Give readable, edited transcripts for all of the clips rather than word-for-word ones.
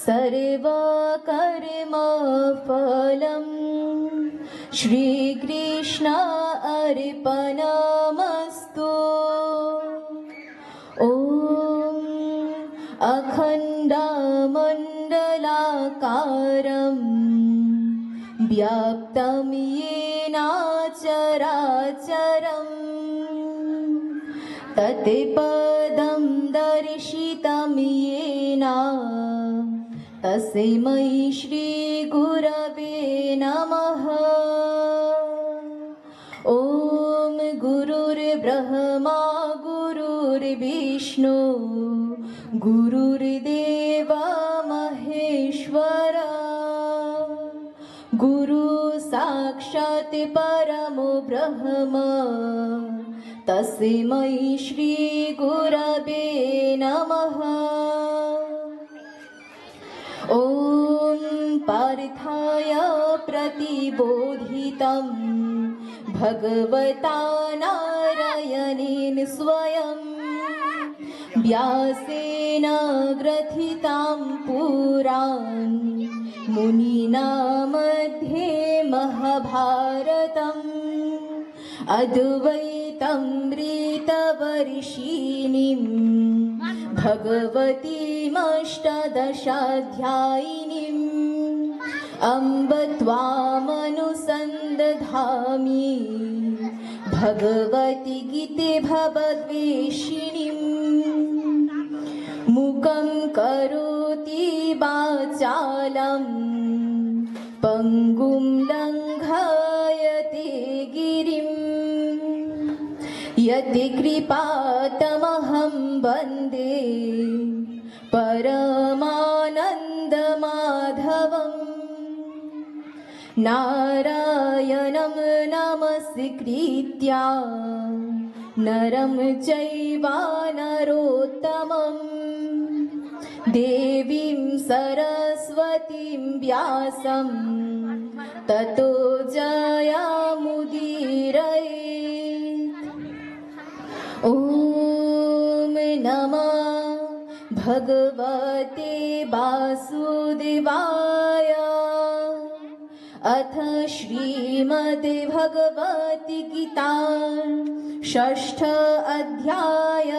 सर्वकर्मफलं श्रीकृष्ण अर्पणमस्तु। ॐ अखण्डमण्डलाकारं व्याप्तं येन चराचरं तत्पदं दर्शितं येन तस्मै श्रीगुरवे नमः। ॐ गुरुर्ब्रह्मा गुरुर्विष्णु गुरुर्देवो महेश्वरः गुरु साक्षात् परमो ब्रह्म तस्मै श्रीगुरवे नमः। ॐ पार्थाय प्रतिबोधितं भगवता नारायणेन स्वयं व्यासेन ग्रथितां पुराणं मुनिना मध्ये महाभारतम् अद्वैतामृतवर्षिणीं भगवतीमष्टादशाध्यायिनीम् अम्ब त्वामनुसन्दधामि भगवति गीते भवद्वेषिणीम्। मुखं करोति वाचालं पङ्गुं लङ्घयते गिरिं यति कृपातमहं वन्दे परमानन्दमाधवम्। नारायणं नमस्कृत्य नरं चैव नरोत्तमं देवीं सरस्वतीं व्यासं ततो जयमुदीरयेत्। ॐ नमः भगवते वासुदेवाय। अथ श्रीमद्भगवद्गीता षष्ठ अध्याय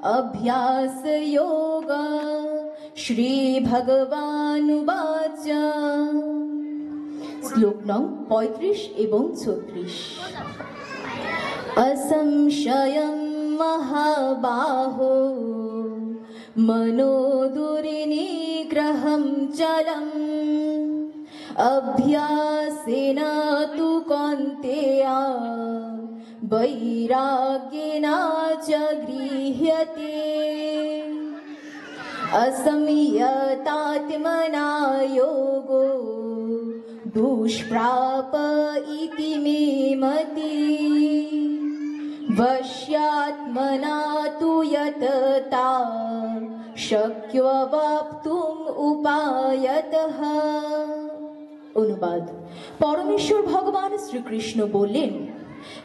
अभ्यासयोग। श्रीभगवानुवाच। श्लोक नং 35 एवं 36। असंशयं महाबाहो मनो दुर्निग्रहं चलम् अभ्यासेन तु कौन्तेय वैराग्येन च गृह्यते। असंयतात्मना योगो दुष्प्राप इति मे मतिः। वश्यात्मना तु यतता शक्यो वाप्तुम् उपायतः। অনুবাদ। পরমেশ্বর ভগবান শ্রীকৃষ্ণ বললেন,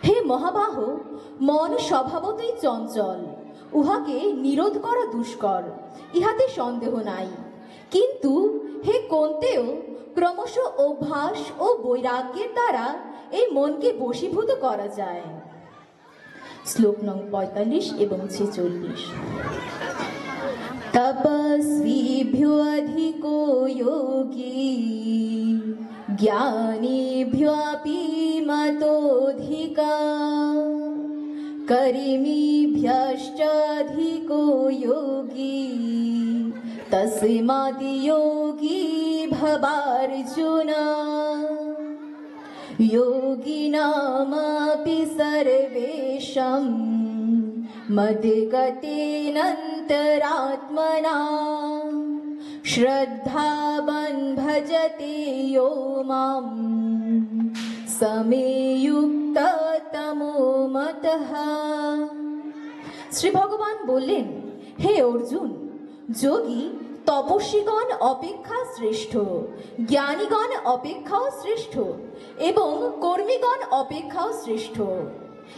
হে মহাবাহ, মন স্বভাবতই চঞ্চল, উহাকে নিরোধ করা দুষ্কর, ইহাতে সন্দেহ নাই। কিন্তু হে কন্তেয়, ক্রমশ অভ্যাস ও বৈরাগ্যের দ্বারা এই মনকে বশীভূত করা যায়। শ্লোক নং 45 এবং 46। तपस्वीभ्योऽधिको योगी ज्ञानीभ्योऽपि मतोऽधिकः कर्मिभ्यश्चाधिको योगी तस्मात् योगी भवार्जुन। योगिनामपि सर्वेषां मद्गतेनान्तरात्मना श्रद्धावान् भजते यो मां समे युक्ततमो मतः। শ্রী ভগবান বললেন, হে অর্জুন, যোগী তপস্বীগণ অপেক্ষা শ্রেষ্ঠ, জ্ঞানীগণ অপেক্ষাও শ্রেষ্ঠ এবং কর্মীগণ অপেক্ষাও শ্রেষ্ঠ,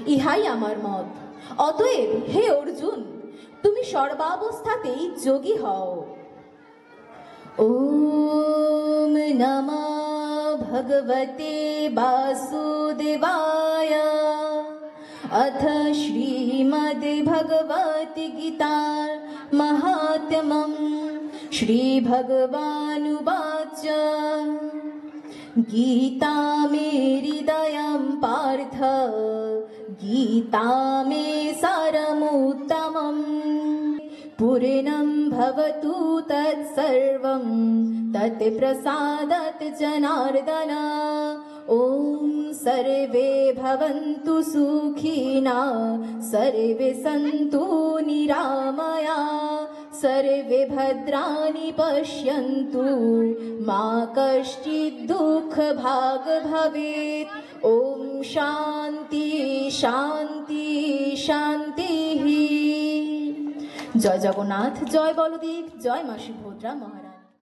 ইহাই আমার মত। অতএব হে অর্জুন, তুমি সর্বাবস্থাতেই যোগী হও। ॐ नमो भगवते वासुदेवाय। अथ श्रीमद्भगवद्गीता महात्म्यं। श्रीभगवानुवाच गीता मे हृदयं पार्थ, गीता मे सारमुत्तमम्। पूर्णं भवतु तत्सर्वं तत्प्रसादात् जनार्दन। ॐ सर्वे भवन्तु सुखिनः, सर्वे सन्तु निरामया, सर्वे भद्राणि पश्यन्तु, मा कश्चित् दुःखभाग् भवेत्। ॐ शान्ति शान्ति शान्तिः। জয় জগন্নাথ, জয় বলদেব, জয় মা সুভদ্রা মহারাজ।